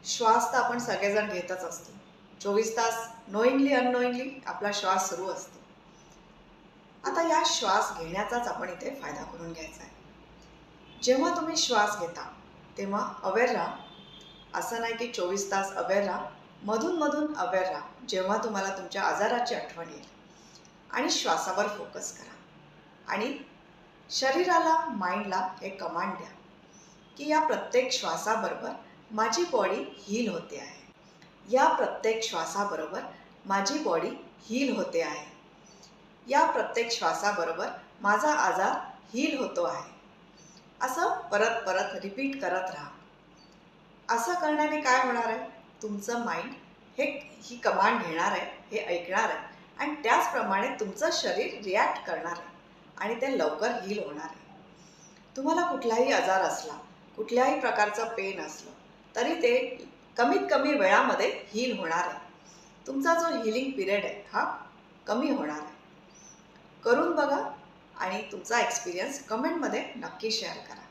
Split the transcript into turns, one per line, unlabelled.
श्वास तर आपण सगळेजण घेतच असतो. 24 तास नोईंगली अननोईंगली आपला श्वास सुरू असतो. आता या श्वास घेण्याचाच आपण इथे फायदा करून घ्यायचा आहे. जेव्हा तुम्ही श्वास घेता तेव्हा अवेअर राहा. असं नाही की 24 तास अवेअर राहा, मधून अवेअर राहा. जेव्हा तुम्हाला तुमच्या आजाराची आठवण येईल आणि श्वासावर फोकस करा आणि शरीराला, माइंडला एक कमांड द्या की या प्रत्येक श्वासाबरोबर माझी बॉडी हील होते आहे. या प्रत्येक श्वासाबरोबर माझी बॉडी हील होते आहे. या प्रत्येक श्वासाबरोबर माझा आजार हील होतो आहे. असं परत परत रिपीट करत राहा. असं करण्याने काय होणार आहे, तुमचं माइंड ही कमांड घेणार आहे, हे ऐकणार आहे आणि त्याचप्रमाणे तुमचं शरीर रिॲक्ट करणार आहे आणि ते लवकर हील होणार आहे. तुम्हाला कुठलाही आजार असला, कुठल्याही प्रकारचं पेन असलं तरी ते कमीत कमी वेळामध्ये हील होणार आहे. तुमचा जो हीलिंग पिरियड आहे हा कमी होणार आहे. करून बघा आणि तुमचा एक्सपिरियन्स कमेंटमध्ये नक्की शेअर करा.